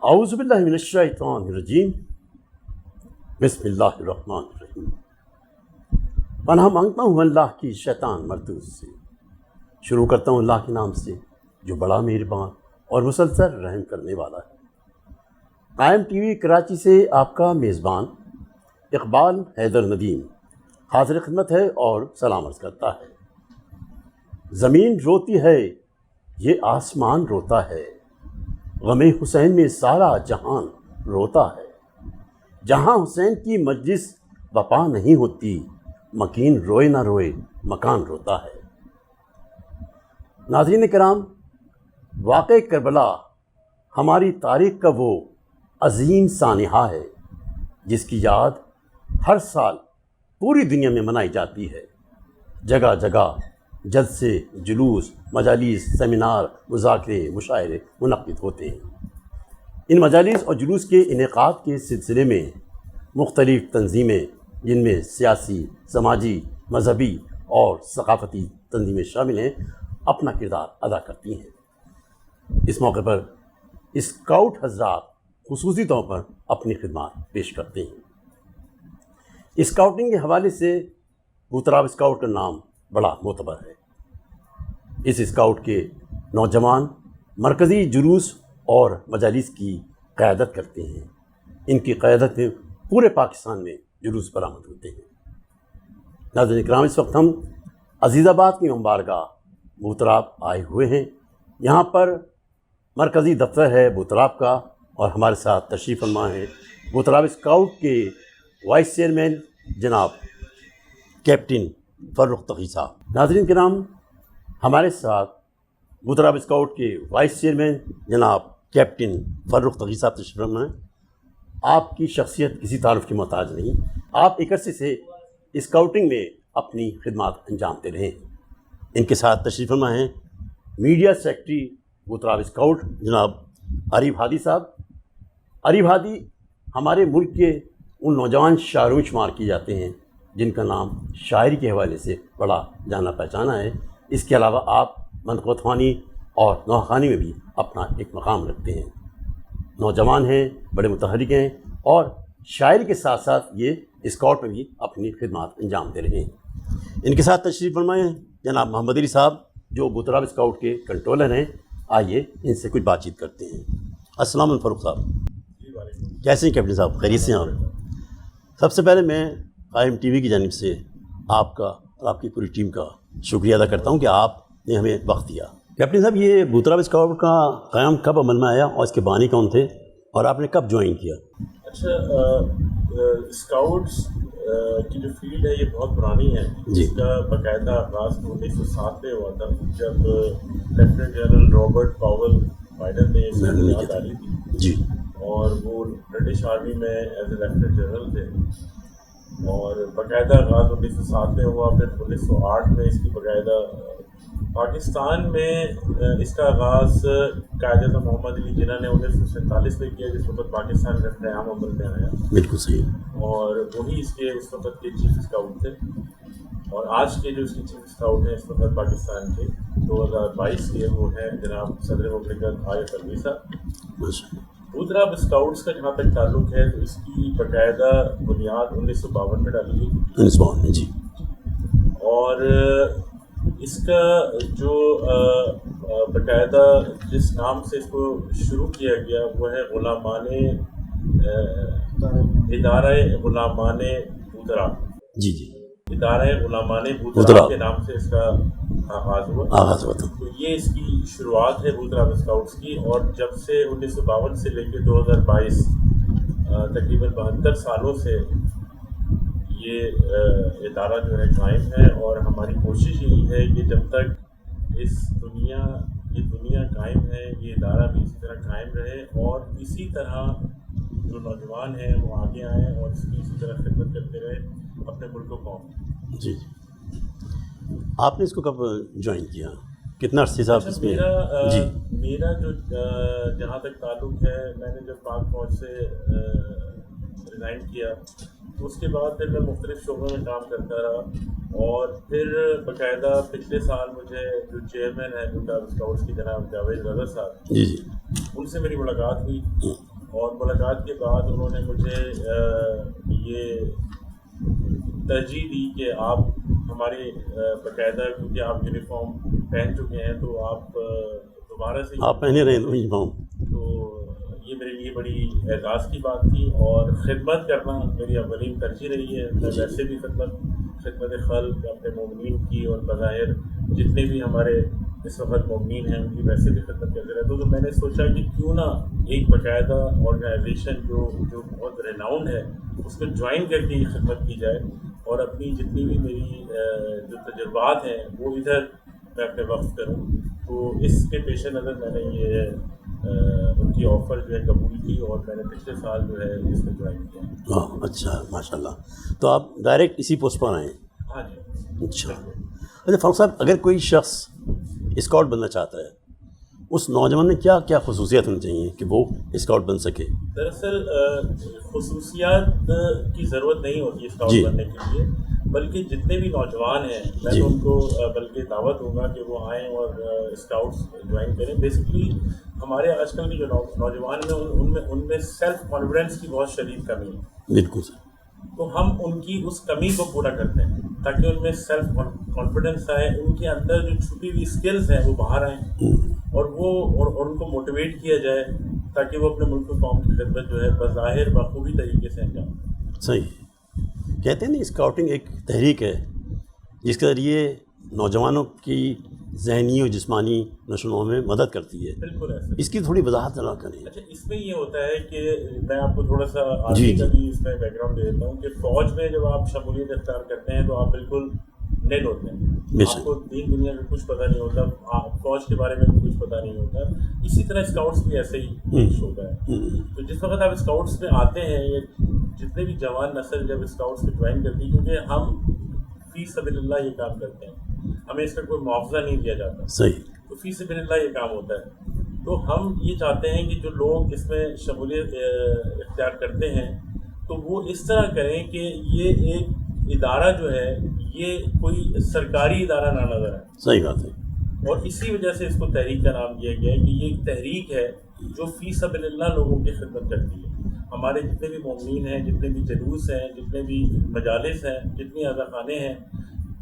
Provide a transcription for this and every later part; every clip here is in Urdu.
اعوذ باللہ من الشیطان الرجیم بسم اللہ الرحمن الرحیم۔ پناہ مانگتا ہوں اللہ کی شیطان مردود سے، شروع کرتا ہوں اللہ کے نام سے جو بڑا مہربان اور مسلسل رحم کرنے والا ہے۔ قائم ٹی وی کراچی سے آپ کا میزبان اقبال حیدر ندیم حاضر خدمت ہے اور سلام عرض کرتا ہے۔ زمین روتی ہے، یہ آسمان روتا ہے، غم حسین میں سارا جہان روتا ہے۔ جہاں حسین کی مجلس بپا نہیں ہوتی، مکین روئے نہ روئے مکان روتا ہے۔ ناظرین کرام، واقع کربلا ہماری تاریخ کا وہ عظیم سانحہ ہے جس کی یاد ہر سال پوری دنیا میں منائی جاتی ہے۔ جگہ جگہ جلسے، جلوس، مجالس، سیمینار، مذاکرے، مشاعرے منعقد ہوتے ہیں۔ ان مجالس اور جلوس کے انعقاد کے سلسلے میں مختلف تنظیمیں، جن میں سیاسی، سماجی، مذہبی اور ثقافتی تنظیمیں شامل ہیں، اپنا کردار ادا کرتی ہیں۔ اس موقع پر اسکاؤٹ حضرات خصوصی طور پر اپنی خدمات پیش کرتے ہیں۔ اسکاؤٹنگ کے حوالے سے بھوتراب اسکاؤٹ کا نام بڑا معتبر ہے۔ اس اسکاؤٹ کے نوجوان مرکزی جلوس اور مجالس کی قیادت کرتے ہیں۔ ان کی قیادت میں پورے پاکستان میں جلوس برآمد ہوتے ہیں۔ ناظرین کرام، اس وقت ہم عزیز آباد کی مبارکہ بھوتراب آئے ہوئے ہیں۔ یہاں پر مرکزی دفتر ہے بھوتراب کا، اور ہمارے ساتھ تشریف فرما ہے بھوتراب اسکاؤٹ کے وائس چیئرمین جناب کیپٹن فرخ تقی صاحب۔ ناظرین کرام، ہمارے ساتھ بھوتراب اسکاؤٹ کے وائس چیئرمین جناب کیپٹن فرخ تقی صاحب تشریف فرما ہیں۔ آپ کی شخصیت کسی تعارف کی محتاج نہیں، آپ ایک عرصے سے اسکاؤٹنگ میں اپنی خدمات انجام دے رہے ہیں۔ ان کے ساتھ تشریف فرما ہیں میڈیا سیکرٹری بھوتراب اسکاؤٹ جناب عریف ہادی صاحب۔ عریف ہادی ہمارے ملک کے ان نوجوان شاعروں میں شمار کیے جاتے ہیں جن کا نام شاعری کے حوالے سے بڑا جانا پہچانا ہے۔ اس کے علاوہ آپ منطقۃ خوانی اور نوخوانی میں بھی اپنا ایک مقام رکھتے ہیں۔ نوجوان ہیں، بڑے متحرک ہیں، اور شاعری کے ساتھ ساتھ یہ اسکاؤٹ میں بھی اپنی خدمات انجام دے رہے ہیں۔ ان کے ساتھ تشریف فرمائے ہیں جناب محمد علی صاحب جو بھوتراب اسکاؤٹ کے کنٹرولر ہیں۔ آئیے ان سے کچھ بات چیت کرتے ہیں۔ السلام علیکم فاروق صاحب، کیسے ہیں کیپٹن صاحب؟ خیریت سے ہیں آپ؟ سب سے پہلے میں قائم ٹی وی کی جانب سے آپ کا اور آپ کی پوری ٹیم کا شکریہ ادا کرتا ہوں کہ آپ نے ہمیں وقت دیا۔ کیپٹن صاحب، یہ بھوتراب اسکاؤٹ کا قیام کب عمل میں آیا اور اس کے بانی کون تھے اور آپ نے کب جوائن کیا؟ اچھا، اسکاؤٹس کی جو فیلڈ ہے یہ بہت پرانی ہے جی۔ اس کا باقاعدہ آغاز 1907 میں ہوا تھا جب لیفٹیننٹ جنرل رابرٹ پاول بائیڈن نے اس کی بنیاد ڈالی تھی جی، اور وہ برٹش آرمی میں ایز اے لیفٹیننٹ جنرل تھے، اور باقاعدہ آغاز 1907 میں ہوا۔ پھر 1908 میں اس کی باقاعدہ پاکستان میں اس کا آغاز قائد اعظم محمد علی جناح نے 1947 میں کیا، جس وقت پاکستان کا قیام عمل میں آیا۔ بالکل صحیح۔ اور وہی اس کے اس وقت کے چیف اسکاؤٹ تھے، اور آج کے جو اس کے چیف اسکاؤٹ ہیں اس وقت پاکستان کے 2022 کے وہ ہیں جناب صدر مملکت عارف الوی صاحب۔ بھوتراب اسکاؤٹس کا جہاں تک تعلق ہے تو اس کی باقاعدہ بنیاد 1952 میں ڈالی گئی، 1952 میں جی، اور اس کا جو باقاعدہ جس نام سے اس کو شروع کیا گیا وہ ہے ادارہ غلامان بھوتراب جی جی، ادارہ غلامان بھوتراب کے نام سے اس کا آغاز ہوا۔ تو یہ اس کی شروعات ہے بھوتراب اسکاؤٹس کی، اور جب سے 1952 سے لے کے 2022 تقریباً 72 سالوں سے یہ ادارہ جو ہے قائم ہے، اور ہماری کوشش یہی ہے کہ جب تک یہ دنیا قائم ہے یہ ادارہ بھی اسی طرح قائم رہے، اور اسی طرح جو نوجوان ہیں وہ آگے آئیں اور اس کی اسی طرح خدمت کرتے رہے اپنے ملک و قوم۔ جی، آپ نے اس کو کب جوائن کیا؟ کتنا عرصے صاحب اس میں؟ میرا جو جہاں تک تعلق ہے، میں نے جب پاک فوج سے ریزائن کیا اس کے بعد پھر میں مختلف شعبوں میں کام کرتا رہا، اور پھر باقاعدہ پچھلے سال مجھے جو چیئرمین ہیں بھوتراب اسکاؤٹس کی جناب جاوید رضا صاحب، جی جی، ان سے میری ملاقات ہوئی، اور ملاقات کے بعد انہوں نے مجھے یہ ترجیح دی کہ آپ ہمارے باقاعدہ، کیونکہ آپ یونیفارم پہن چکے ہیں تو آپ دوبارہ سے آپ پہنے رہے ہیں یونیفارم، تو یہ میرے لیے بڑی اعزاز کی بات تھی. اور خدمت کرنا میری اولین ترجیح رہی ہے. میں ویسے بھی خدمت خلق اپنے مومنین کی، اور بظاہر جتنے بھی ہمارے اس وقت مومنین ہیں ان کی ویسے بھی خدمت کرتے رہتا ہوں. تو میں نے سوچا کہ کیوں نہ ایک باقاعدہ آرگنائزیشن جو بہت ریناؤنڈ ہے اس کو جوائن کر کے خدمت کی جائے، اور اپنی جتنی بھی میری جو تجربات ہیں وہ ادھر میں اپنے وقت کروں. تو اس کے پیش نظر میں نے یہ ان کی آفر جو ہے قبول کی، اور میں نے پچھلے سال جو ہے اس میں جوائن کیا. ہاں اچھا ماشاء اللہ. تو آپ ڈائریکٹ اسی پوسٹ پر آئے ہیں؟ ہاں جی. اچھا. اچھا فاروق صاحب، اگر کوئی شخص اسکاؤٹ بننا چاہتا ہے، اس نوجوان میں کیا کیا خصوصیات ہونی چاہیے کہ وہ اسکاؤٹ بن سکے؟ دراصل خصوصیات کی ضرورت نہیں ہوتی اسکاؤٹ بننے کے لیے، بلکہ جتنے بھی نوجوان ہیں میں ان کو بلکہ دعوت دوں گا کہ وہ آئیں اور اسکاؤٹس جوائن کریں. بیسکلی ہمارے آج کل کے جو نوجوان ہیں ان میں سیلف کانفیڈنس کی بہت شدید کمی ہے. بالکل سر. تو ہم ان کی اس کمی کو پورا کرتے ہیں تاکہ ان میں سیلف کانفیڈنس آئے، ان کے اندر جو چھپی ہوئی اسکلز ہیں وہ باہر آئیں، اور ان کو موٹیویٹ کیا جائے تاکہ وہ اپنے ملک و قوم کی خدمت جو ہے بظاہر بخوبی طریقے سے انجام دیں. صحیح. کہتے ہیں نا اسکاؤٹنگ ایک تحریک ہے جس کے ذریعے نوجوانوں کی ذہنی اور جسمانی نشو و نما میں مدد کرتی ہے. بالکل ایسا. اس کی تھوڑی وضاحت ذرا کریں. اچھا، اس میں یہ ہوتا ہے کہ میں آپ کو تھوڑا سا آگے کا بھی اس میں بیک گراؤنڈ دے دیتا ہوں کہ فوج میں جب آپ شمولیت اختیار کرتے ہیں تو آپ بالکل نیل ہوتے ہیں. آپ کو دین دنیا میں کچھ پتہ نہیں ہوتا، آپ فوج کے بارے میں بھی کچھ پتہ نہیں ہوتا. اسی طرح اسکاؤٹس بھی ایسے ہی پیش ہوتا ہے. تو جس وقت آپ اسکاؤٹس میں آتے ہیں، یا جتنے بھی جوان نسل جب اسکاؤٹس میں جوائن کرتی ہے، کیونکہ ہم فی سبیل اللہ یہ کام کرتے ہیں، ہمیں اس کا کوئی معاوضہ نہیں دیا جاتا. صحیح. تو فی سبیل اللہ یہ کام ہوتا ہے. تو ہم یہ چاہتے ہیں کہ جو لوگ اس میں شمولیت اختیار کرتے ہیں تو وہ اس طرح کریں کہ یہ ایک ادارہ جو ہے یہ کوئی سرکاری ادارہ نہ نظر آئے. صحیح بات ہے. اور اسی وجہ سے اس کو تحریک کا نام دیا گیا ہے کہ یہ ایک تحریک ہے جو فی سبیل اللہ لوگوں کی خدمت کرتی ہے. ہمارے جتنے بھی مومنین ہیں، جتنے بھی جلوس ہیں، جتنے بھی مجالس ہیں، جتنی عزا خانے ہیں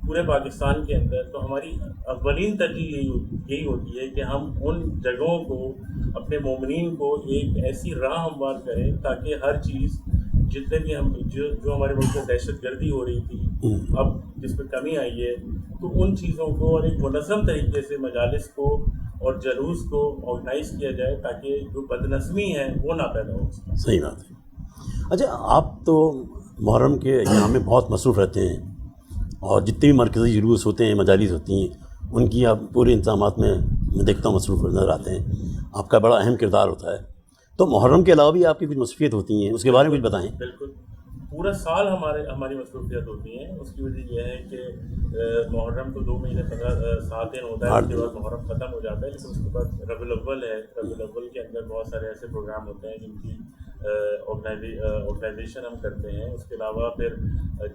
پورے پاکستان کے اندر، تو ہماری اولین ترجیح یہی ہوتی ہے کہ ہم ان جگہوں کو، اپنے مومنین کو ایک ایسی راہ ہموار کریں تاکہ ہر چیز جتنے بھی ہم جو ہمارے ملک میں دہشت گردی ہو رہی تھی، اب جس پہ کمی آئی ہے، تو ان چیزوں کو اور ایک منظم طریقے سے مجالس کو اور جلوس کو آرگنائز کیا جائے تاکہ جو بدنظمی ہے وہ نہ پیدا ہو. صحیح بات ہے. اچھا، آپ تو محرم کے ایام میں بہت مصروف رہتے ہیں، اور جتنے بھی مرکزی جلوس ہوتے ہیں، مجالس ہوتی ہیں، ان کی آپ پورے انتظامات میں دیکھتا ہوں مصروف نظر آتے ہیں. آپ کا بڑا اہم کردار ہوتا ہے. تو محرم کے علاوہ بھی آپ کی کچھ مصروفیت ہوتی ہیں، اس کے بارے میں کچھ بتائیں. بالکل. پورا سال ہماری مصروفیت ہوتی ہیں. اس کی وجہ یہ ہے کہ محرم تو 2 مہینے 7 دن ہوتا ہے، اس کے بعد محرم ختم ہو جاتا ہے. لیکن اس کے بعد ربیع الاول ہے. ربیع الاول کے اندر بہت سارے ایسے پروگرام ہوتے ہیں جن کی آرگنائزیشن ہم کرتے ہیں. اس کے علاوہ پھر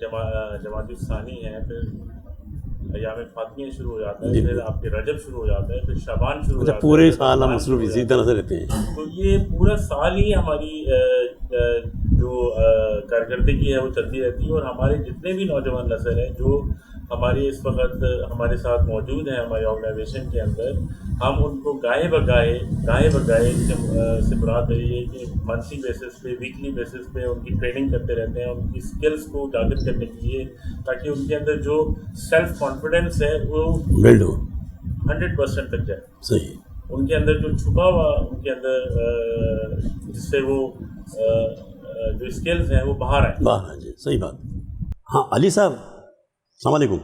جماعت الثانی ہے، پھر ایام فاطمیہ شروع ہو جاتا ہے، پھر آپ کے رجب شروع ہو جاتا ہے، پھر شعبان شروع ہو جاتا ہے. پورے سال ہم مصروف اسی طرح سے رہتے ہیں. تو یہ پورا سال ہی ہماری جو کارکردگی ہے وہ چلتی رہتی ہے. اور ہمارے جتنے بھی نوجوان نسل ہیں جو ہماری اس وقت ہمارے ساتھ موجود ہیں ہماری آرگنائزیشن کے اندر، ہم ان کو گاہے بگاہے سے مراد ہے کہ منتھلی بیسس پہ، ویکلی بیسس پہ ان کی ٹریننگ کرتے رہتے ہیں، ان کی اسکلس کو اجاگر کرنے کے لیے، تاکہ ان کے اندر جو سیلف کانفیڈنس ہے وہ بلڈ ہو، 100% تک جائے. صحیح. ان کے اندر جو چھپا ہوا ان کے اندر جس سے وہ جو اسکلز ہیں وہ باہر آئیں. جی صحیح بات. ہاں علی صاحب السلام علیکم.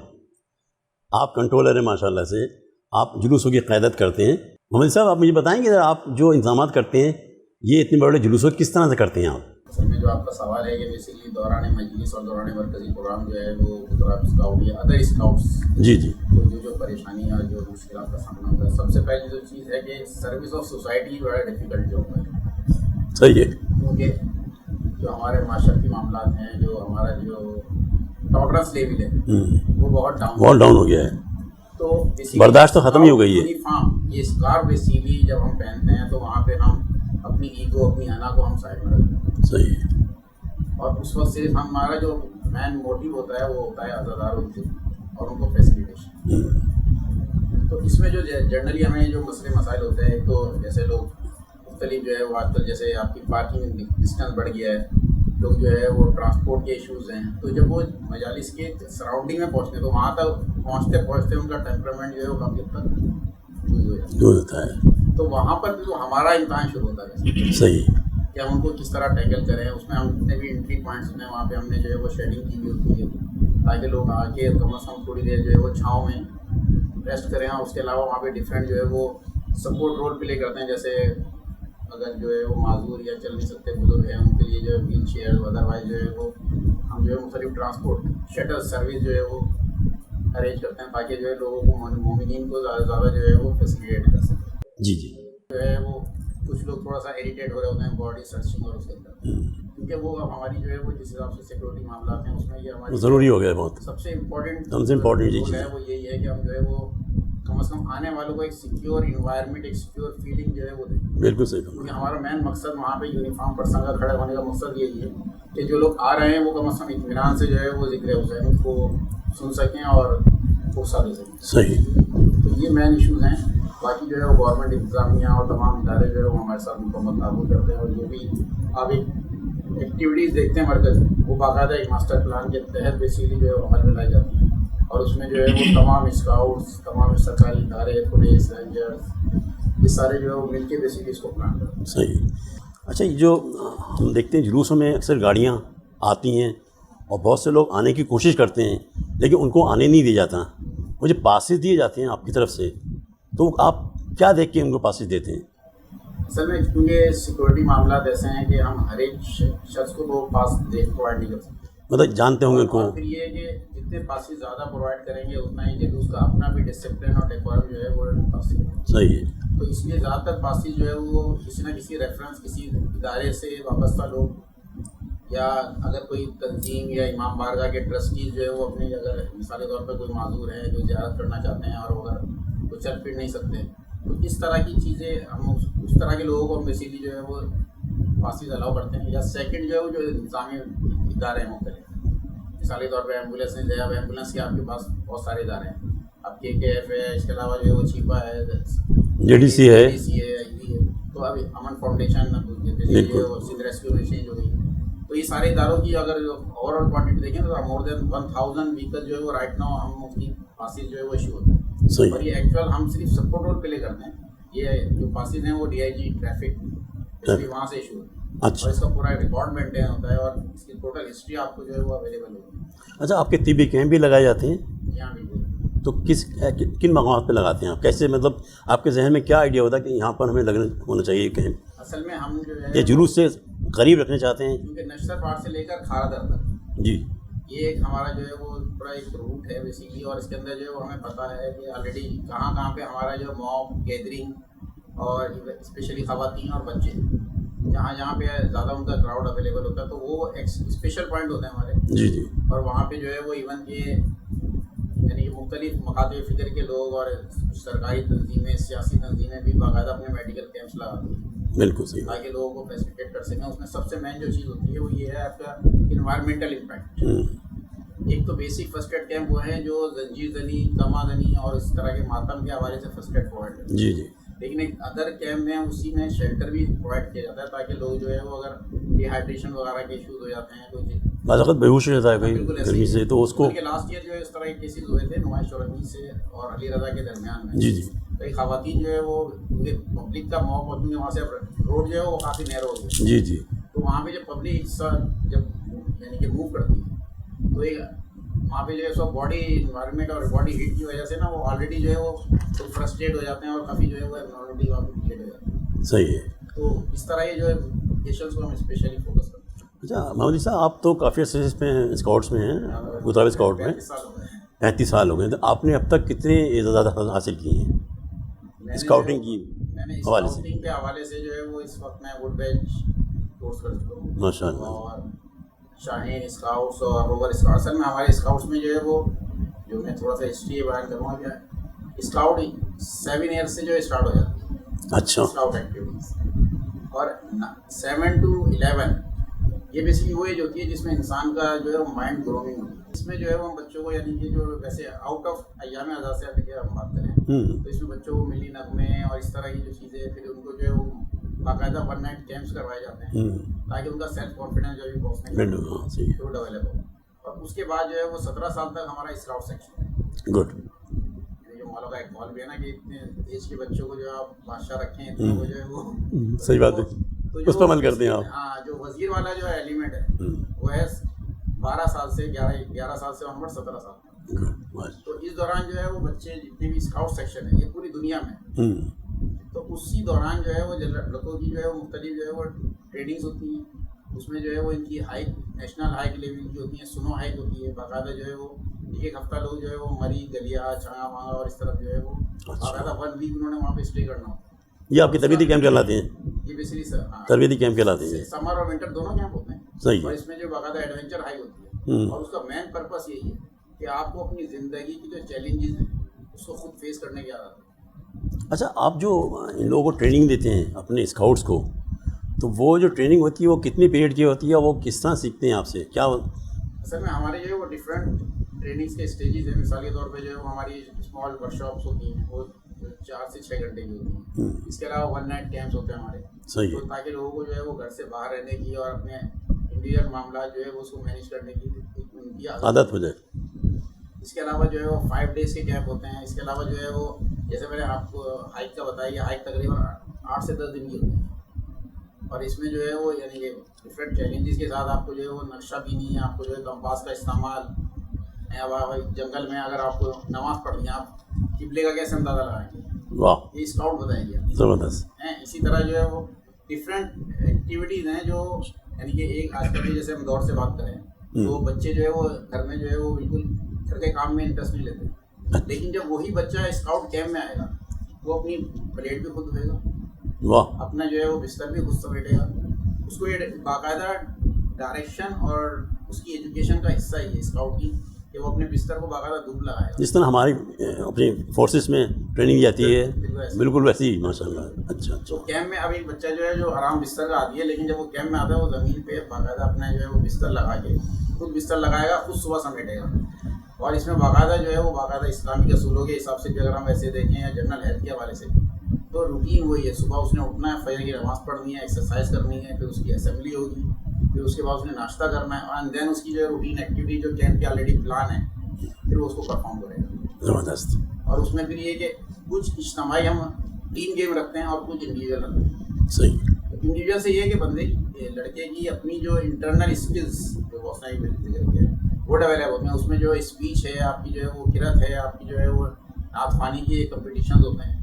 آپ کنٹرولر ہیں ماشاء اللہ سے، آپ جلوسوں کی قیادت کرتے ہیں. محمد صاحب آپ مجھے بتائیں گے آپ جو انتظامات کرتے ہیں یہ اتنے بڑے جلوسوں کس طرح سے کرتے ہیں آپ؟ اصل میں جو آپ کا سوال ہے کہ بیسیکلی دوران مجلس اور دوران مرکزی پروگرام جو ہے وہ گجرات اسکاؤٹ یا ادر اسکاؤٹس جی کو جو پریشانی اور جو مشکلات کا سامنا ہوتا ہے، سب سے پہلی جو چیز ہے کہ سروس آف سوسائٹی بڑا ڈیفیکلٹ جاب ہے. صحیح ہے. کیونکہ جو ہمارے معاشرتی معاملات ہیں، جو ہمارا جو ٹالرنس لیول ہے وہ بہت ڈاؤن ہو گیا ہے. تو برداشت تو ختم ہی ہو گئی ہے. یونیفارم یہ اسکارف بیسیکلی جب ہم پہنتے ہیں تو وہاں پہ ہم اپنی ایگو اپنی انا کو ہم سائڈ میں رکھتے ہیں. صحیح ہے. اور اس وقت صرف ہمارا جو مین موٹیو ہوتا ہے وہ ہوتا ہے عزادار اور ان کو فیسیلیٹیشن. تو اس میں جو جنرلی ہمیں جو مسئلے مسائل ہوتے ہیں تو جیسے لوگ مختلف جو ہے وہ آج کل جیسے آپ کی پارکنگ ڈسٹینس بڑھ گیا ہے, لوگ جو ہے وہ ٹرانسپورٹ کے ایشوز ہیں. تو جب وہ مجالس کے سراؤنڈنگ میں پہنچتے ہیں تو وہاں تک پہنچتے ان کا ٹیمپرامنٹ جو ہے وہ کافی حد تک دور ہوتا ہے. تو وہاں پر جو ہمارا امتحان شروع ہوتا ہے صحیح. کہ ہم ان کو کس طرح ٹیکل کریں. اس میں ہم جتنے بھی انٹری پوائنٹس ہیں وہاں پہ ہم نے جو ہے وہ شیڈنگ کی ہوئی ہوتی ہے تاکہ لوگ آ کے کم از کم تھوڑی دیر جو ہے وہ چھاؤں میں ریسٹ کریں. اور اس کے علاوہ وہاں پہ ڈفرینٹ جو ہے وہ سپورٹ رول پلے کرتے ہیں, جیسے اگر جو ہے وہ معذور یا چل نہیں سکتے بزرگ ہیں ان کے لیے جو ہے ویل چیئر ادروائز جو ہے وہ ہم جو ہے مختلف ٹرانسپورٹ شٹل سروس جو ہے وہ ارینج کرتے ہیں تاکہ جو ہے لوگوں کو مومنین کو زیادہ سے زیادہ جو ہے وہ فیسیلیٹیٹ کر سکیں. جی جی. جو ہے وہ کچھ لوگ تھوڑا سا اریٹیٹ ہو رہے ہوتے ہیں باڈی سرچنگ اور اس کے اندر, کیونکہ وہ ہماری جو ہے وہ جس حساب سے سیکورٹی معاملات ہیں اس میں یہ ہماری ضروری ہو گیا بہت. سب سے امپورٹنٹ چیز ہے وہ یہی ہے کہ ہم جو ہے وہ کم از کم آنے والوں کو ایک سیکیور انوائرمنٹ ایک سیکیور فیلنگ جو ہے وہ دیں. بالکل صحیح. کیونکہ ہمارا مین مقصد وہاں پہ یونیفارم پرسن کا کھڑے ہونے کا مقصد یہی ہے کہ جو لوگ آ رہے ہیں وہ کم از کم اطمینان سے جو ہے وہ ذکر حسین کو سن سکیں اور فرصہ دے سکیں. صحیح. تو یہ مین ایشوز ہیں. باقی جو ہے وہ گورنمنٹ انتظامیہ اور تمام ادارے جو ہے وہ ہمارے ساتھ مکمل تعاون کرتے ہیں. اور جو بھی آپ ایک ایکٹیویٹیز دیکھتے ہیں مرکز وہ باقاعدہ ایک ماسٹر پلان کے تحت بیسیکلی جو ہے وہ عمل میں لائی جاتی ہیں. اور اس میں جو ہے وہ تمام اسکاؤٹس, تمام سرکاری ادارے, پولیس, رینجرز, یہ سارے جو ہے وہ مل کے بیسیکلی اس کو پلان کرتے ہیں. صحیح. اچھا, یہ جو ہم دیکھتے ہیں جلوسوں میں اکثر گاڑیاں آتی ہیں اور بہت سے لوگ آنے کی کوشش کرتے ہیں لیکن ان کو آنے نہیں دیا جاتا. مجھے پاسز دیے جاتے ہیں آپ کی طرف سے, تو آپ کیا دیکھ کے ان کو پاسز دیتے ہیں؟ اصل میں کیونکہ سیکورٹی معاملات ایسے ہیں کہ ہم ہر ایک شخص کو وہ پاس پرووائڈ نہیں کر سکتے. مطلب جانتے ہوں گے ان کو. پھر یہ ہے کہ جتنے پاسز زیادہ پرووائڈ کریں گے اتنا ہی کہ اس کا اپنا بھی ڈسپلن اور ڈیکورم جو ہے وہ متاثر ہے. صحیح ہے. تو اس لیے زیادہ تر پاسز جو ہے وہ کسی نہ کسی ریفرنس کسی ادارے سے وابستہ لوگ یا اگر کوئی تنظیم یا امام بارگاہ کے ٹرسٹیز جو ہے وہ اپنی اگر مثال کے طور پہ کوئی معذور ہے جو زیارت کرنا چاہتے ہیں اور اگر وہ چل پھر نہیں سکتے تو اس طرح کی چیزیں ہم اس طرح کے لوگوں کو بیسیکلی جو ہے وہ پاسز الاؤ کرتے ہیں. یا سیکنڈ جو ہے وہ جو انتظامی ادارے ہیں مختلف, مثال کے طور پہ ایمبولینس ہیں, جب ایمبولینس کے آپ کے پاس بہت سارے ادارے ہیں, آپ کے ایف ہے, اس کے علاوہ جو ہے وہ چیپا ہے, JDC ہے, تو ابھی امن فاؤنڈیشن سندھ ریسکیو میں چینج ہو گئی. تو یہ سارے اداروں کی اگر اوور آل کوانٹٹی دیکھیں تو مور دین 1000 وہیکل جو ہے وہ رائٹ ناؤ ہم اس کی پاسز جو ہے وہ ایشو ہوتے ہیں. اور یہ ایکچوئل ہم صرف سپورٹ رول پلے کرتے ہیں. یہ جو پاسز ہیں وہ DIG ٹریفک وہاں سے ایشو ہوتے ہیں. اچھا. اور اس کا پورا ریکارڈ مینٹین ہوتا ہے اور اس کی ٹوٹل ہسٹری آپ کو جو ہے وہ اویلیبل ہوتی ہے. اچھا, آپ کے طبی کیمپ بھی لگائے جاتے ہیں؟ یہاں بالکل. تو کن مقامات پہ لگاتے ہیں آپ؟ کیسے, مطلب آپ کے ذہن میں کیا آئیڈیا ہوتا ہے کہ یہاں پر ہمیں ہونا چاہیے کیمپ؟ اصل میں ہم جو ہے یہ جلوس سے قریب رکھنا چاہتے ہیں کیونکہ نشتر پہاڑ سے لے کر کھارا در تک جی یہ ایک ہمارا جو ہے وہ پورا ایک روٹ ہے بیسیکلی. اور اس کے اندر جو ہے وہ ہمیں پتہ ہے کہ آلریڈی کہاں پہ ہمارا جو موب گیدرنگ اور اسپیشلی خواتین اور بچے جہاں پہ زیادہ ان کا کراؤڈ اویلیبل ہوتا ہے تو وہ ایک اسپیشل پوائنٹ ہوتے ہیں ہمارے. جی جی. اور وہاں پہ جو ہے وہ ایون کہ یعنی کہ مختلف مخاطب فکر کے لوگ اور سرکاری تنظیمیں, سیاسی تنظیمیں بھی باقاعدہ اپنے میڈیکل کیمپس لگاتی ہیں. بالکل صحیح. تاکہ لوگوں کو فیسیلیٹیٹ کر سکیں. اس میں سب سے مین جو چیز ہوتی ہے وہ یہ ہے آپ کا انوائرمنٹل امپیکٹ. ایک تو بیسک فرسٹ ایڈ کیمپ وہ ہیں جو زنجیر زنی, تما زنی اور اس طرح کے ماتم کے حوالے سے فرسٹ ایڈ پرووائڈ کرتے ہیں. جی جی. لیکن ایک ادر کیمپ میں اسی میں شیلٹر بھی پرووائڈ کیا جاتا ہے تاکہ لوگ جو ہے وہ اگر ڈی ہائیڈریشن وغیرہ کے ایشوز ہو جاتے ہیں کوئی بعض وقت بیہوش ہو جاتا ہے کوئی گرمی سے تو اس کو. لاسٹ ایئر جو ہے اس طرح کے کیسز ہوئے تھے نمائش چورنی سے اور علی رضا کے درمیان میں. جی جی. کئی خواتین جو ہے وہ پبلک کا موقع ہوتی ہے, وہاں سے روڈ جو ہے وہ کافی نیرو ہو گئی. جی جی. تو وہاں پہ جب پبلک حصہ جب یعنی کہ موو کرتی ہے تو یہ وہاں پہ جو ہے سو باڈی انوائرمنٹ اور باڈی ہیٹ کی وجہ سے نا وہ آلریڈی جو ہے وہ فرسٹریٹ ہو جاتے ہیں اور کافی جو ہے وہ ایبنارملٹی وہاں پہ کریٹ ہو جاتی ہے. صحیح ہے. تو اس طرح یہ جو ہے پیشنٹس کو ہم اسپیشلی فوکس کرتے ہیں. اچھا محمد صاحب, آپ تو کافی عرصے میں اسکاؤٹس میں ہیں, گوترا اسکاؤٹ میں 35 سال ہو گئے. تو آپ نے اب تک کتنے اعزازات حاصل کی ہیں اسکاؤٹنگ کی حوالے سے؟ اسکاؤٹنگ کے حوالے سے جو ہے وہ اس وقت میں ووڈ بیچ کورس کر چکا ہوں ماشاء اللہ. اور شاہین اسکاؤٹس اور روور اسکاؤٹ. اصل میں ہمارے اسکاؤٹس میں جو ہے وہ جو میں تھوڑا سا ہسٹری بیان کروں گا کیا اسکاؤٹ 7 ایئر سے جو اسٹارٹ ہو جاتی ہے. اچھا. اسکاؤٹ ایکٹیویٹیز اور 7 to 11 یہ بیسکلی وہ ایج ہوتی ہے جس میں انسان کا جو ہے وہ مائنڈ گرومنگ ہوتی ہے. اس میں جو ہے وہ بچوں کو یعنی کہ جو ویسے آؤٹ آف ایام آزاد سے اگر ہم بات کریں تو اس میں بچوں کو ملی نغمے اور اس طرح کی جو چیزیں پھر ان کو جو ہے وہ باقاعدہ 1 نائٹ کیمپس کروائے جاتے ہیں تاکہ ان کا سیلف کانفیڈنس جو ہے بہت ڈیولپ ہو. اور اس کے بعد جو ہے وہ 17 سال تک ہمارا اسکاؤٹ سیکشن ہے. گڈ. جو مولا کا اقبال بھی ہے نا کہ اتنے ایج کے بچوں کو جو آپ بادشاہ رکھیں اتنے کو جو ہے وہ صحیح بات ہے, اس پہ عمل کرتے ہیں آپ. ہاں, جو وزیر والا جو ہے ایلیمنٹ ہے وہ ہے 12 سال سے 11 سال سے آنورڈ 17 سال تک. تو اس دوران جو ہے وہ بچے جتنے بھی اسکاؤٹ سیکشن ہے یہ پوری دنیا میں, تو اسی دوران جو ہے وہ لڑکوں کی جو ہے وہ مختلف جو ہے وہ ٹریننگز ہوتی ہیں. اس میں جو ہے وہ ان کی ہائیک نیشنل ہائیک لیول کی ہوتی ہیں, سنو ہائیک ہوتی ہے باقاعدہ جو ہے وہ ایک ہفتہ لوگ جو ہے وہ مری گلیا چھانا مانگا اور اس طرف جو ہے وہ باقاعدہ 1 ویک انہوں نے وہاں پہ اسٹے کرنا ہوتا ہے. یہ آپ کی تربیتی کیمپ کہلاتے ہیں؟ یہ بیسیکلی سر تربیتی کیمپ کہلاتے ہیں. سمر اور ونٹر دونوں کیمپ ہوتے ہیں. صحیح. اور اس میں جو باقاعدہ ایڈونچر ہائیک ہوتی ہے اور اس کا مین پرپس یہی ہے کہ آپ کو اپنی زندگی کی جو چیلنجز ہیں اس کو خود فیس کرنے کی عادت ہے. اچھا, آپ جو ان لوگوں کو ٹریننگ دیتے ہیں اپنے اسکاؤٹس کو, تو وہ جو ٹریننگ ہوتی ہے وہ کتنی پیریڈ کی ہوتی ہے, وہ کس طرح سیکھتے ہیں آپ سے, کیا؟ اصل میں ہمارے جو ہے وہ ڈفرینٹ ٹریننگس کے اسٹیجز ہیں. مثال کے طور پہ جو ہے وہ ہماری اسمال ورک شاپس ہوتی ہیں وہ 4 سے 6 گھنٹے کی ہوتی ہیں. اس کے علاوہ 1 نائٹ کیمپس ہوتے ہیں ہمارے. صحیح. تو تاکہ لوگوں کو جو ہے وہ گھر سے باہر رہنے کی اور اپنے انڈیویجول معاملات جو ہے وہ اس کو مینیج کرنے کی ان کی عادت ہو جائے. اس کے علاوہ جو ہے وہ 5 ڈیز کے کیمپ ہوتے ہیں. اس کے علاوہ جو ہے وہ جیسے میں نے آپ کو ہائیک کا بتایا, یہ ہائیک تقریباً 8 سے 10 دن کی ہوتی ہے. اور اس میں جو ہے وہ یعنی کہ ڈفرینٹ چیلنجز کے ساتھ آپ کو جو ہے وہ نقشہ بھی نہیں ہے, آپ کو جو ہے کمپاس کا استعمال, جنگل میں اگر آپ کو نماز پڑھنی ہے آپ قبلے کا کیسے اندازہ لگائیں گے, واہ, یہ اسکاؤٹ بتائیں گے. زبردست. اسی طرح جو ہے وہ ڈفرینٹ ایکٹیویٹیز ہیں جو یعنی کہ ایک آج کل جیسے ہم دور سے بات کریں تو بچے جو ہے وہ گھر میں جو ہے وہ بالکل گھر کے کام میں انٹرسٹ نہیں لیتے, لیکن جب وہی بچہ اسکاؤٹ کیمپ میں آئے گا وہ اپنی پلیٹ بھی خود دھوئے گا, واہ, اپنا جو ہے وہ بستر بھی خود سمیٹے گا. اس کو یہ باقاعدہ ڈائریکشن اور اس کی ایجوکیشن کا حصہ ہی ہے اسکاؤٹ کی کہ وہ اپنے بستر کو باقاعدہ دھوپ لگائے گا. جس طرح ہماری اپنی فورسز میں ٹریننگ جاتی ہے بالکل ویسی ہی ماشاء اللہ. اچھا اچھا. تو کیمپ میں اب ایک بچہ جو ہے جو آرام بستر کا آتی ہے, لیکن جب وہ کیمپ میں آتا ہے وہ زمین پہ باقاعدہ اپنا جو ہے وہ بستر لگا کے خود بستر لگائے گا, خود صبح سمیٹے گا. اور اس میں باقاعدہ جو ہے وہ باقاعدہ اسلامی اصولوں کے حساب سے بھی اگر ہم ایسے دیکھیں یا جنرل ہیلتھ کے حوالے سے بھی تو روٹین وہی ہے. صبح اس نے اٹھنا ہے, فجر کی نماز پڑھنی ہے, ایکسرسائز کرنی ہے, پھر اس کی اسمبلی ہوگی, پھر اس کے بعد اس نے ناشتہ کرنا ہے, اینڈ دین اس کی جو ہے روٹین ایکٹیویٹی جو کیمپ کی آلریڈی پلان ہے پھر وہ اس کو پرفارم کرے گا. زبردست. اور اس میں پھر یہ کہ کچھ اجتماعی ہم ٹیم گیم رکھتے ہیں اور کچھ انڈیویجول رکھتے ہیں. صحیح. انڈیویجول سے یہ ہے کہ بندے کی لڑکے کی اپنی جو انٹرنل اسکلس جو بہت ساری ذکر کیا ہے وہ ڈیولپ ہوتے ہیں. اس میں جو اسپیچ ہے آپ کی جو ہے وہ قرات ہے آپ کی جو ہے وہ نعت خوانی کے کمپٹیشنز ہوتے ہیں.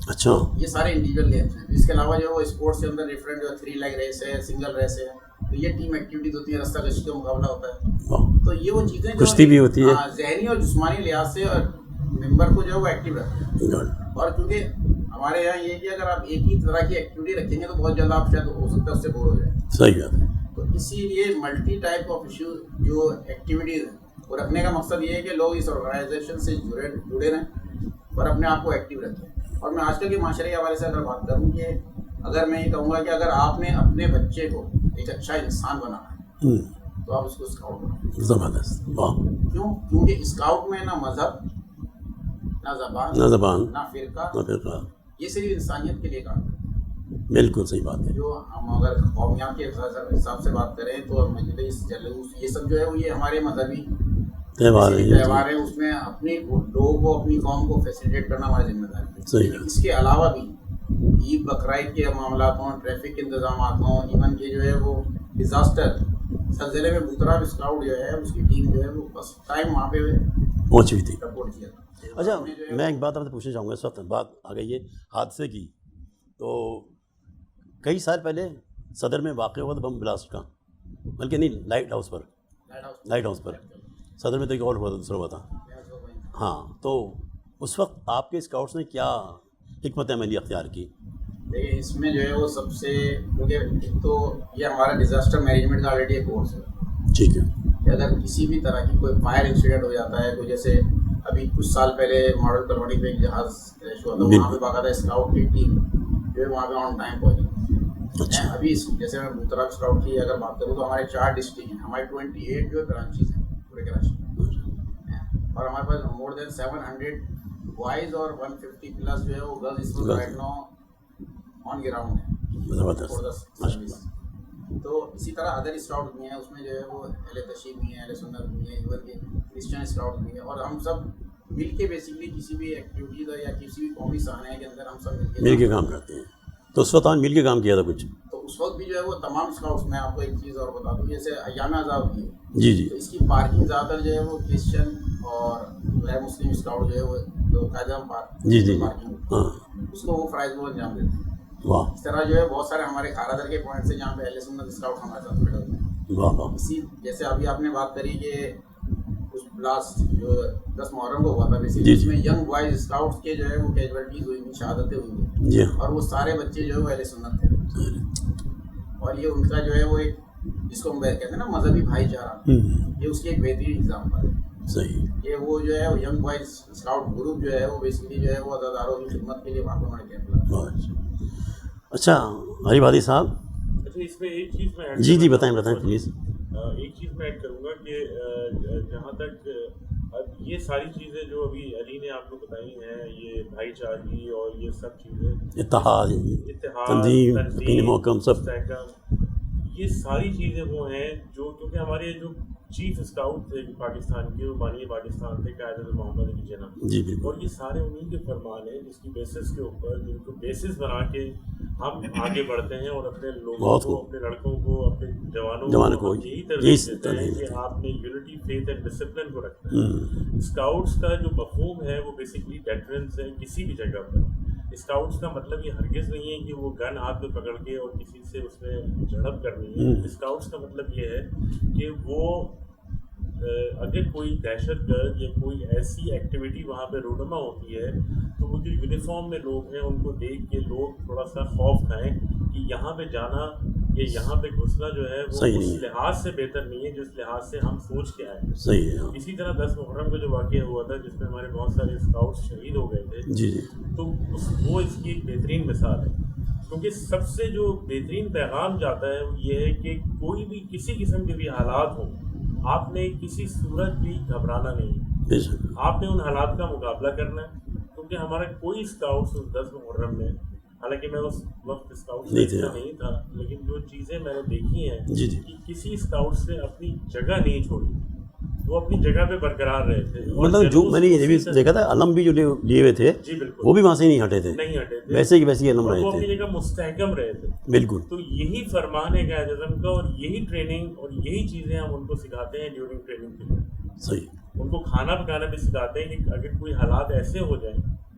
اچھا. یہ سارے انڈیویجول گیمس ہیں. اس کے علاوہ جو ہے وہ اسپورٹس کے اندر ڈفرینٹ جو 3 لیگ ریس ہے, سنگل ریس ہے, تو یہ ٹیم ایکٹیویٹیز ہوتی ہیں, رستہ کشی کا مقابلہ ہوتا ہے. تو یہ وہ چیزیں کشتی بھی ہوتی ہے, ذہنی اور جسمانی لحاظ سے اور ممبر کو جو ہے وہ ایکٹیو رکھتے ہیں. اور کیونکہ ہمارے یہاں یہ کہ اگر آپ ایک ہی طرح کی ایکٹیویٹی رکھیں گے تو بہت جلد آپ شاید ہو سکتا ہے اس سے بور ہو جائیں. صحیح بات ہے. تو اسی لیے ملٹی ٹائپ آف ایشو جو ایکٹیویٹیز ہیں وہ رکھنے کا مقصد یہ ہے کہ لوگ اس آرگنائزیشن سے جڑے رہیں اور اپنے آپ کو ایکٹیو رکھیں. اور میں آج کل کے معاشرے کے حوالے سے اگر بات کروں کہ اگر میں یہ کہوں گا کہ اگر آپ نے اپنے بچے کو ایک اچھا انسان بنانا ہے تو آپ اس کو اسکاؤٹ بنائیں. زبردست. واہ. کیونکہ اسکاؤٹ میں نہ مذہب, نہ زبان, نہ فرقہ, یہ صرف انسانیت کے لیے کام ہے. بالکل صحیح بات ہے. جو ہم اگر قومیات کے حساب سے بات کریں تو مجلس, جلوس, یہ سب جو ہے وہ یہ ہمارے مذہبی تہوار ہیں. اس میں اپنی لوگوں کو اپنی قوم کو فیسیلیٹیٹ کرنا ہماری ذمہ داری ہے. اس کے علاوہ بھی عید بقرعید کے معاملات ہوں, ٹریفک کے انتظامات ہوں, ایون کہ جو ہے وہ ڈیزاسٹر زلزلے میں بھوتراب اسکاؤٹ جو ہے اس کی ٹیم جو ہے وہ بس ٹائم وہاں پہ پہنچی ہوئی تھی, سپورٹ کیا تھا. اچھا میں ایک بات آپ سے پوچھنا چاہوں گا. اس وقت بات آ گئی ہے حادثے کی, تو کئی سال پہلے صدر میں واقع ہوا تھا بم بلاسٹ کا, بلکہ نہیں لائٹ ہاؤس پر صدر میں تو ایک اور ہوا تھا, دوسرا ہوا تھا. ہاں, تو اس وقت آپ کے اسکاؤٹس نے کیا حکمت عملی اختیار کی؟ دیکھیے اس میں جو ہے وہ سب سے, کیونکہ ایک تو یہ ہمارا ڈیزاسٹر مینجمنٹ کا آلریڈی ایک کورس ہے. ٹھیک ہے. کہ اگر کسی بھی طرح کی کوئی فائر انسیڈنٹ ہو جاتا ہے, کوئی جیسے ابھی کچھ سال پہلے ماڈل کالونی پہ ایک جہاز کریش ہوا تھا, وہاں پہ باقاعدہ اسکاؤٹ کی ٹیم جو ہے وہاں پہ آن ٹائم پہنچی. ابھی جیسے میں بوتراب اسکاؤٹ کی اگر بات کروں تو ہمارے 4 ڈسٹرکٹ ہیں, ہمارے 28 جو برانچیز ہیں پورے کراچی میں, اور ہمارے پاس مور دین 700 بوائز اور 150 پلس جو ہے وہ گرلز اس وقت رائٹ ناؤ آن گراؤنڈ ہیں. تو اسی طرح ادر اسکاؤٹ بھی ہیں, اس میں جو ہے وہ اہل تشیع بھی ہیں, اہل سنت بھی ہیں, ایون کہ کرسچن اسکاؤٹ بھی ہیں, اور ہم سب مل کے بیسکلی کسی بھی ایکٹیویٹیز یا کسی بھی قومی سانحے کے اندر ہم سب مل کے کام کرتے ہیں. تو اس وقت ہم مل کے کام کیا تھا کچھ؟ تو اس وقت بھی جو ہے وہ تمام اسکاؤٹس, میں آپ کو ایک چیز اور بتا دوں, جیسے ایام عذاب کی جی تو اس کی پارکنگ زیادہ تر جو ہے وہ کرسچن اور غیر مسلم اسکاؤٹ جو ہے وہ جو قائد اعظم پارک پارکنگ اس کو وہ فرائض کو انجام دیتے ہیں. اس طرح جو ہے بہت سارے ہمارے کھارا در کے پوائنٹس ہیں جہاں پہ اہل سنت اسکاؤٹ ہمارے ساتھ کھڑے ہوتے ہیں. اسی جیسے ابھی آپ نے بات کری کہ لاسٹ جو 10 محرم کو ہوا تھا, بیسیکلی اس میں ینگ بوائز اسکاؤٹس کے جو ہے وہ کیجویلٹیز ہوئی تھیں, شہادتیں ہوئی ہیں, اور وہ سارے بچے جو ہے وہ اہل سنت تھے, اور یہ ان کا جو ہے وہ ایک جس کو ہم کہتے ہیں نا مذہبی بھائی چارہ, یہ اس کی ایک بہترین ایگزامپل ہے. صحیح کہ وہ جو ہے وہ ینگ بوائز اسکاؤٹ گروپ جو ہے وہ بیسکلی جو ہے وہ عزاداروں کی خدمت کے لیے وہاں پہ ہمارے کیمپ لگا. اچھا غریب عادی صاحب, اچھا اس میں ایک چیز میں جی بتائیں پلیز. ایک چیز میں ایڈ کروں گا کہ جہاں تک اب یہ ساری چیزیں جو ابھی علی نے آپ کو بتائی ہیں, یہ بھائی چارگی اور یہ سب چیزیں, اتحاد تنظیم محکم سب, یہ ساری چیزیں وہ ہیں جو کیونکہ ہمارے جو چیف اسکاؤٹ تھے پاکستان کے, وہ بانی پاکستان تھے قائد اعظم محمد علی جناح, جی بالکل, اور یہ سارے انہیں کے فرمان ہیں جس کی بیسس کے اوپر, جن کو بیسس بنا کے ہم آگے بڑھتے ہیں اور اپنے لوگوں کو, اپنے لڑکوں کو, اپنے جوانوں کو یہی ترغیب دیتے ہیں کہ آپ نے یونٹی, فیتھ اینڈ ڈسپلن کو رکھنا ہے. اسکاؤٹس کا جو مفہوم ہے وہ بیسکلی ڈیٹرنس ہے کسی بھی جگہ پر. اسکاؤٹس کا مطلب یہ ہرگز نہیں ہے کہ وہ گن ہاتھ میں پکڑ کے اور کسی سے اس میں جھڑپ کرنی ہے. اسکاؤٹس کا مطلب یہ ہے کہ وہ اگر کوئی دہشت گرد یا کوئی ایسی ایکٹیویٹی وہاں پہ رونما ہوتی ہے تو وہ جو یونیفارم میں لوگ ہیں ان کو دیکھ کے لوگ تھوڑا سا خوف کھائیں کہ یہاں پہ جانا یا یہاں پہ گھسنا جو ہے وہ اس لحاظ سے بہتر نہیں ہے جس لحاظ سے ہم سوچ کے آئے. صحیح ہے. اسی طرح 10 محرم کا جو واقعہ ہوا تھا جس میں ہمارے بہت سارے اسکاؤٹس شہید ہو گئے تھے, جی تو وہ اس کی ایک بہترین مثال ہے, کیونکہ سب سے جو بہترین پیغام جاتا ہے وہ یہ ہے کہ کوئی بھی کسی قسم کے بھی حالات ہوں, آپ نے کسی صورت بھی گھبرانا نہیں, آپ نے ان حالات کا مقابلہ کرنا ہے. کیونکہ ہمارا کوئی اسکاؤٹس اس 10 محرم میں, حالانکہ میں اس وقت اسکاؤٹ نہیں تھا, لیکن جو چیزیں میں نے دیکھی ہیں کہ کسی اسکاؤٹ سے اپنی جگہ نہیں چھوڑی, وہ اپنی جگہ پہ برقرار رہے تھے. مطلب جو میں نے یہ بھی دیکھا تھا, علم بھی جو لیے ہوئے تھے جی بالکل, وہ بھی وہاں سے نہیں ہٹے تھے, ویسے ہی ویسے علم رہے وہ تھے, اپنی جگہ مستحکم رہے تھے. بالکل. تو یہی فرمان ہے قائد اعظم کا, اور یہی ٹریننگ اور یہی چیزیں ہم ان کو سکھاتے ہیں ڈیورنگ ٹریننگ کے لیے. صحیح. ان کو کھانا پکانا بھی سکھاتے ہیں کہ اگر کوئی حالات ایسے ہو جائیں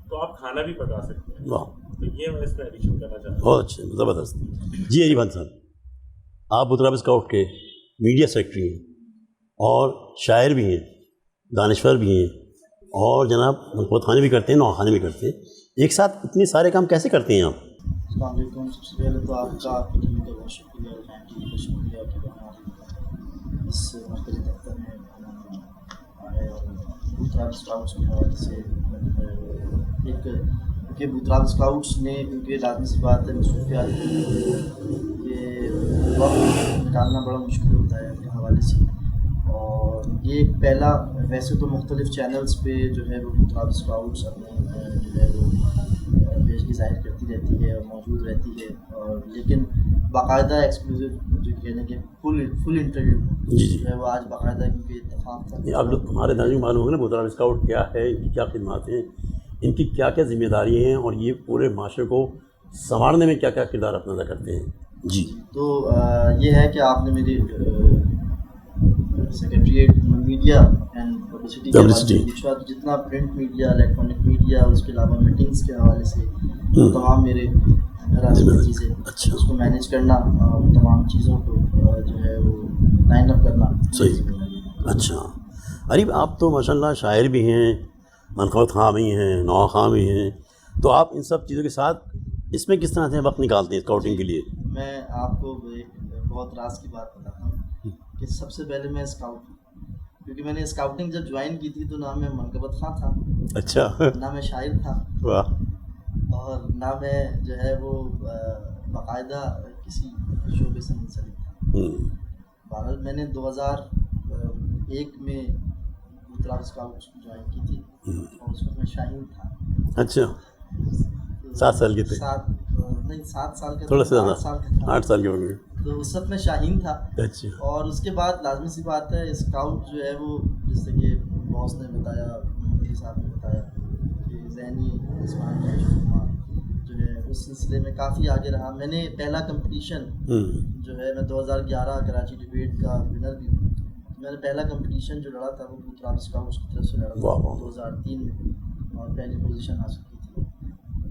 تو آپ کھانا بھی پکا سکتے ہیں. واہ, تو یہ میں اس میں ایڈیشن کرنا چاہتا ہوں. بہت اچھے, زبردست. جی علی بھان صاحب, آپ بوتراب اسکاؤٹ کے میڈیا سیکرٹری ہیں اور شاعر بھی ہیں, دانشور بھی ہیں, اور جناب منقبت خانے بھی کرتے ہیں, نوح خانے بھی کرتے ہیں, ایک ساتھ اتنے سارے کام کیسے کرتے ہیں آپ؟ السلام علیکم. سب سے پہلے تو آپ کا آپ کی ٹیم کا بہت شکریہ, جائن ٹیم کا شکریہ کہ ہماری اس مرکزی دفتر میں آئے اور بوتراب اسکاؤٹس کے حوالے سے ایک, کیونکہ بوتراب اسکاؤٹس نے, کیونکہ لازمی سی بات ہے مصروفیات یہ وقت نکالنا بڑا مشکل ہوتا ہے اپنے حوالے سے, اور یہ ایک پہلا, ویسے تو مختلف چینلز پہ جو ہے وہ بوتراب اسکاؤٹس اپنے جو ہے وہ پیشگی ظاہر کرتی رہتی ہے اور موجود رہتی ہے, اور لیکن باقاعدہ ایکسکلوزیو جو کہنے کے فل انٹرویو جو ہے وہ آج باقاعدہ کیونکہ اتفاق تھا. آپ لوگ ہمارے ناظرین کو معلوم ہوگا نا بوتراب اسکاؤٹ کیا ہے, ان کی کیا خدمات ہیں, ان کی کیا کیا ذمہ داری ہیں, اور یہ پورے معاشرے کو سنوارنے میں کیا کیا کردار اپنا ادا کرتے ہیں. جی تو یہ ہے کہ آپ نے میری سیکریٹریٹ میڈیا اینڈ پبلسٹی کے حوالے سے جتنا پرنٹ میڈیا, الیکٹرانک میڈیا, اس کے علاوہ میٹنگس کے حوالے سے تمام میرے چیزیں, اس کو مینیج کرنا, تمام چیزوں کو جو ہے وہ لائن اپ کرنا. صحیح. اچھا غریب, آپ تو ماشاء اللہ شاعر بھی ہیں, منقبت خواں بھی ہیں, نوح خواں بھی ہیں, تو آپ ان سب چیزوں کے ساتھ اس میں کس طرح سے وقت نکالتے ہیں اسکاؤٹنگ کے لیے؟ میں آپ کو ایک بہت راز کی بات بتاتا ہوں کہ سب سے پہلے میں اسکاؤٹ ہوں, کیونکہ میں نے اسکاؤٹنگ جب جوائن کی تھی تو نہ میں منقبت خواں تھا, اچھا, نہ میں شاعر تھا, واہ, اور نہ میں جو ہے وہ باقاعدہ کسی شعبے سے منسلک تھا. بہرحال میں نے 2001 میں گجرات اسکاؤٹس جوائن کی تھی اور اس وقت میں شاہین تھا. اچھا 7 سال کے تھے؟ 7 سال کا تھوڑا سا زیادہ 8 سال کا تھا. 8 سال کے ہو گئے. تو اس وقت میں شاہین تھا. اچھا. اور اس کے بعد لازمی سی بات ہے اسکاؤٹ جو ہے وہ جیسے کہ باس نے بتایا, مودی صاحب نے بتایا کہ ذہنی جسمانی اجتماع جو ہے اس سلسلے میں کافی آگے رہا. میں نے پہلا کمپٹیشن جو ہے میں 2011 کراچی ڈبیٹ کا ونر بھی ہوں. میں نے پہلا کمپٹیشن جو لڑا تھا وہ گجرات اسکاؤٹس کی طرف سے لڑا تھا 2003 میں اور پہلی پوزیشن حاصل کی تھی.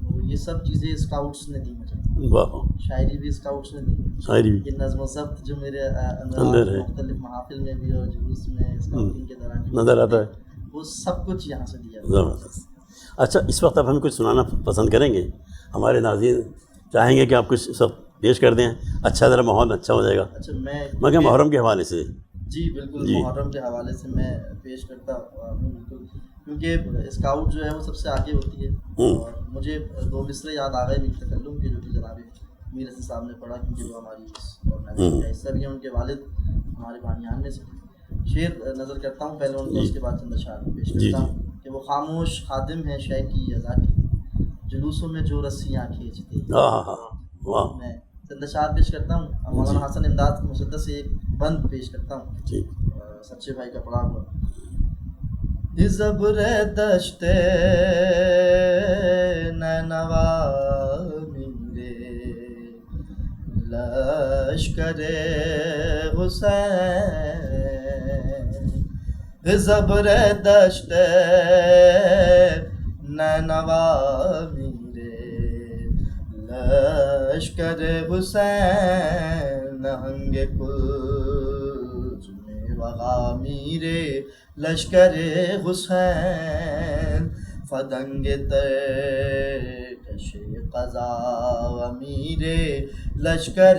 تو یہ سب چیزیں اسکاؤٹس نے دی مجھے. شاعری بھی اسکاؤٹس نے دی, شاعری بھی, یہ نظم و ضبط جو میرے اندر مختلف محافل میں بھی اور جلوس میں اسکاؤٹنگ کے دوران نظر آتا ہے, وہ سب کچھ یہاں سے دیا. زبردست. اچھا اس وقت آپ ہمیں کچھ سنانا پسند کریں گے؟ ہمارے ناظرین چاہیں گے کہ آپ کچھ سب پیش کر دیں, اچھا ذرا ماحول اچھا ہو جائے گا. اچھا میں مگر محرم کے حوالے سے. جی بالکل, محرم کے حوالے سے میں پیش کرتا ہوں بالکل, کیونکہ اسکاؤٹ جو ہے وہ سب سے آگے ہوتی ہے. اور مجھے 2 مصرے یاد آ گئے میر تکلم کے جو کہ جناب میر عزیز صاحب نے پڑھا, کیونکہ وہ ہماری اس آرگنائزیشن کا حصہ بھی ہیں. ان کے والد ہمارے بانیان میں سے. شعر نظر کرتا ہوں پہلے ان کو, اس کے بعد چند اشعار پیش کرتا ہوں کہ وہ خاموش خادم ہیں شے کی اذا کے, جلوسوں میں جو رسیاں کھینچتے ہیں. میں چند اشعار پیش کرتا ہوں. مولانا حسن امداد مسدس سے ایک بند پیش کرتا ہوں سچے بھائی کا پڑھا ہوا. زبر دشت نینوا میرے لشکر حسین, زبر دشت نینوا میرے لشکر حسین, نہنگ کلج میں وغا میرے لشکر حسین, فدنگ ترکش قضا امیر لشکر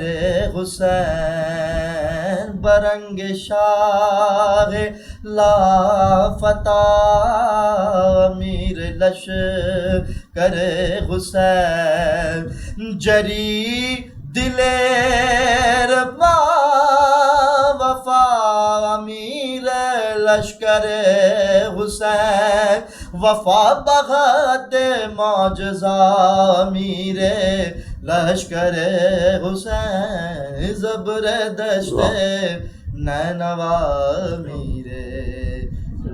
حسین, برنگ شاہ لافتہ امیر لشکر حسین, جری دلیر با وفا امیر لشکر حسین, وفا بغد معجزہ امیر لشکر حسین, زبردشت نینوا میرے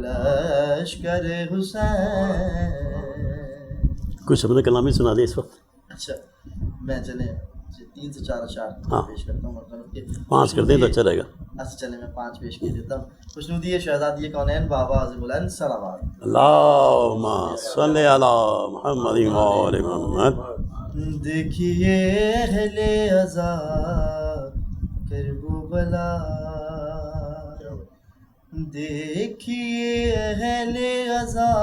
لشکر حسین. کچھ اپنے کلامی سنا دیں اس وقت. اچھا میں چلیں 3 سے 4 اشعار پیش کرتا ہوں. 5 کر دیں تو اچھا رہے گا. اچھا چلیں میں 5 پیش کر دیتا ہوں. خوشنودی شہزادی کونین بآواز بلند صلوات. اللہم صلی علی محمد و آل محمد. دیکھیے اہل عزا کرب و بلا, دیکھیے اہل عزا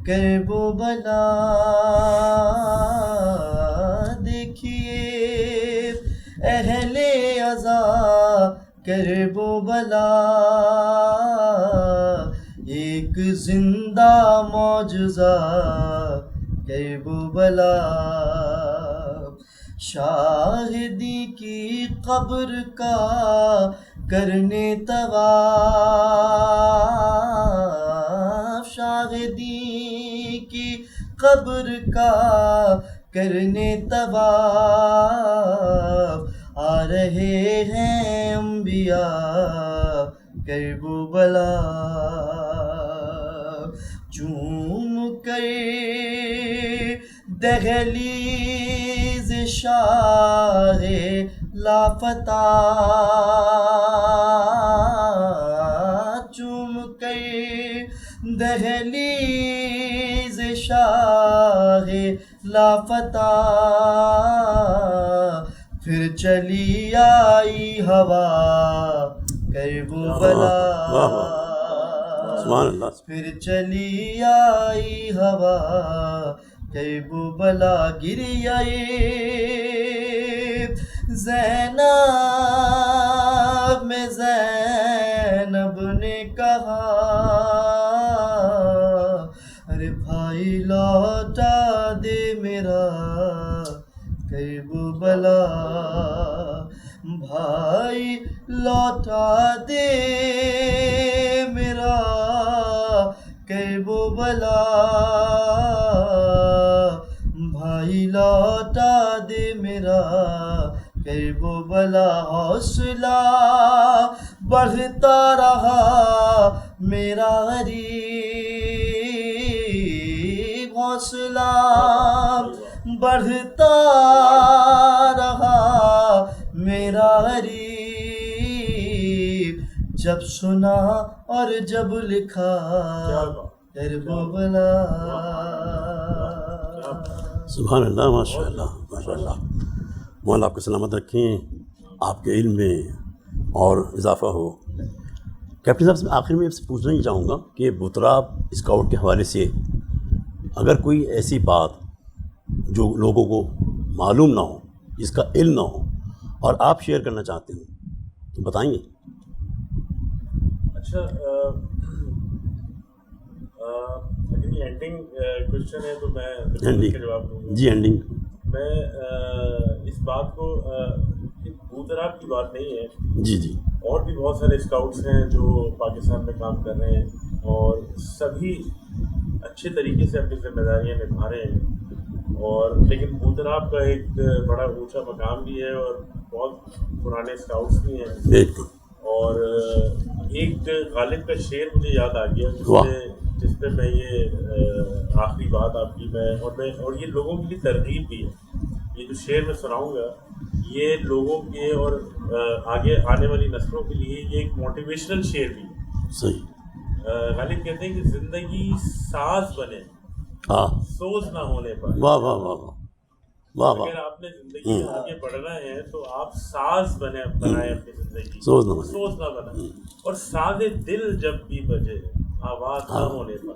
کرب و بلا, دیکھیے اہل عزا کرب و بلا, ایک زندہ معجزہ کرب و بلا, شاہدی کی قبر کا کرنے طواف, شاہدی کی قبر کا کرنے طواف, آ رہے ہیں انبیاء کرب و بلا, چوم کر دہلیز شاہ لافتہ, چوم کر دہلیز شاہ لافتہ, پھر چلی آئی ہوا کرب و بلا, پھر چلی آئی ہوا کرب و بلا, گری آئی زینب میں زینب نے کہا, ارے بھائی لوٹا دے میرا کربلا بھائی لوٹا دے میرا کربلا بھائی لوٹا دے میرا کربلا حوصلہ بڑھتا رہا میرا غریب حوصلہ بڑھتا رہا میرا غریب جب سنا اور جب لکھا کربلا. سبحان اللہ، ماشاء اللہ، ماشاء اللہ. مولا آپ کو سلامت رکھیں، آپ کے علم میں اور اضافہ ہو. کیپٹن صاحب سے آخر میں آپ سے پوچھنا ہی چاہوں گا کہ بوتراب اسکاؤٹ کے حوالے سے اگر کوئی ایسی بات جو لوگوں کو معلوم نہ ہو، جس کا علم نہ ہو، اور آپ شیئر کرنا چاہتے ہوں تو بتائیں گے. اچھا، اگر یہ اینڈنگ کوشچن ہے تو میں اس کا جواب دوں گا. جی اینڈنگ. میں اس بات کو بوتراب کی بات نہیں ہے، جی جی اور بھی بہت سارے اسکاؤٹس ہیں جو پاکستان میں کام کر رہے ہیں اور سبھی اچھے طریقے سے اپنی ذمہ داریاں نبھا رہے ہیں، اور لیکن بوتراب کا ایک بڑا اونچا مقام بھی ہے اور بہت پرانے اسکاؤٹس بھی ہیں. بالکل. اور ایک غالب کا شعر مجھے یاد آ گیا جس پہ میں یہ آخری بات آپ کی اور یہ لوگوں کے لیے ترغیب بھی ہے. یہ جو شعر میں سناؤں گا یہ لوگوں کے اور آگے آنے والی نسلوں کے لیے یہ ایک موٹیویشنل شعر بھی ہے. صحیح. غالب کہتے ہیں کہ زندگی ساز بنے ہاں، سوز نہ ہونے پر. واہ واہ واہ واہ واہ واہ. اگر آپ نے زندگی میں آگے بڑھنا ہے تو آپ ساز بنائیں اپنی زندگی، سوز نہ بنائیں. اور ساز دل جب بھی بجے آواز نہ ہونے پر.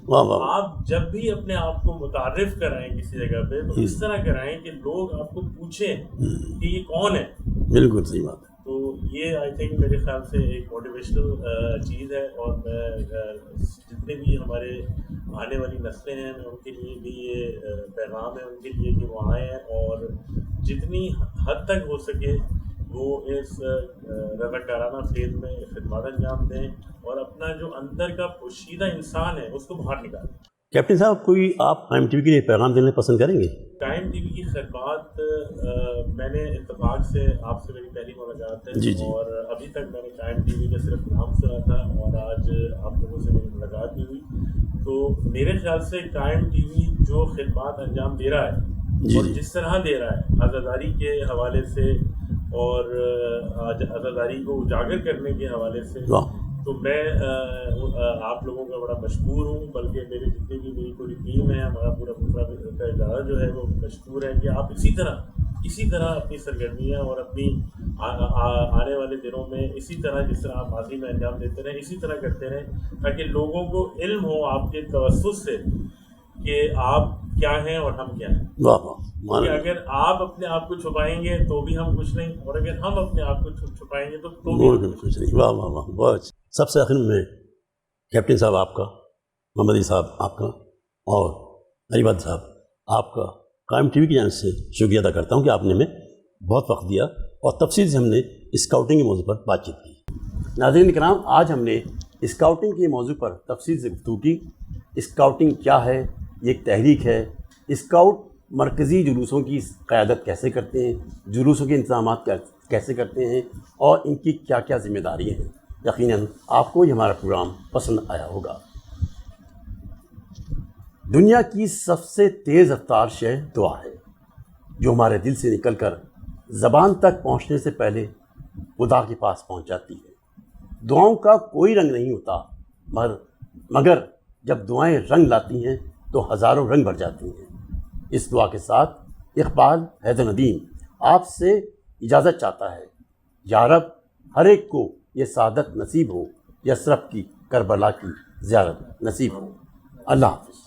واہ واہ. آپ جب بھی اپنے آپ کو متعارف کرائیں کسی جگہ پہ تو اس طرح کرائیں کہ لوگ آپ کو پوچھیں کہ یہ کون ہے. بالکل صحیح بات ہے. تو یہ آئی تھنک میرے خیال سے ایک موٹیویشنل چیز ہے، اور میں جتنے بھی ہمارے آنے والی نسلیں ہیں میں ان کے لیے بھی یہ پیغام ہے ان کے لیے کہ وہ آئیں اور جتنی حد تک ہو سکے وہ اس رضاکارانہ فیلڈ میں خدمات انجام دیں اور اپنا جو اندر کا پوشیدہ انسان ہے اس کو باہر نکالیں. کیپٹن صاحب کوئی آپ ٹائم ٹی وی کے لیے پیغام دینا پسند کریں گے؟ ٹائم ٹی وی کی خدمات میں نے اتفاق سے آپ سے میری پہلی ملاقات ہے. جی جی. اور ابھی تک میں نے ٹائم ٹی وی کا صرف نام سنا تھا اور آج آپ لوگوں سے میری ملاقات بھی ہوئی. تو میرے خیال سے ٹائم ٹی وی جو خدمات انجام دے رہا ہے اور جس طرح دے رہا ہے عزاداری کے حوالے سے اور عزاداری کو اجاگر کرنے کے حوالے سے، تو میں آپ لوگوں کا بڑا مشکور ہوں. بلکہ میرے جتنے بھی میری پوری ٹیم ہے، ہمارا پورا کا ادارہ جو ہے وہ مشکور ہے کہ آپ اسی طرح اپنی سرگرمیاں اور اپنی آنے والے دنوں میں اسی طرح جس طرح آپ ماضی میں انجام دیتے رہیں اسی طرح کرتے رہیں تاکہ لوگوں کو علم ہو آپ کے توسط سے کہ آپ کیا ہیں اور ہم کیا ہیں. کہ اگر آپ اپنے آپ کو چھپائیں گے تو بھی ہم کچھ نہیں، اور اگر ہم اپنے آپ کو چھپائیں گے تو بھی ہم کچھ نہیں. واہ واہ واہ. بہت. سب سے آخر میں کیپٹن صاحب آپ کا، محمد علی صاحب آپ کا، اور علی باد صاحب آپ کا قائم ٹی وی کی جانب سے شکریہ ادا کرتا ہوں کہ آپ نے ہمیں بہت وقت دیا اور تفصیل سے ہم نے اسکاؤٹنگ کے موضوع پر بات چیت کی. ناظرین کرام، آج ہم نے اسکاؤٹنگ کے موضوع پر تفصیل سے گفتگو کی. اسکاؤٹنگ کیا ہے؟ یہ ایک تحریک ہے. اسکاؤٹ مرکزی جلوسوں کی قیادت کیسے کرتے ہیں، جلوسوں کے انتظامات کیسے کرتے ہیں، اور ان کی کیا کیا ذمہ داریاں ہیں. یقیناً آپ کو یہ ہمارا پروگرام پسند آیا ہوگا. دنیا کی سب سے تیز رفتار شے دعا ہے، جو ہمارے دل سے نکل کر زبان تک پہنچنے سے پہلے خدا کے پاس پہنچ جاتی ہے. دعاؤں کا کوئی رنگ نہیں ہوتا، مگر جب دعائیں رنگ لاتی ہیں تو ہزاروں رنگ بھر جاتی ہیں. اس دعا کے ساتھ اقبال حیدر ندیم آپ سے اجازت چاہتا ہے. یا رب، ہر ایک کو یہ سعادت نصیب ہو، یثرب کی کربلا کی زیارت نصیب ہو. اللہ حافظ.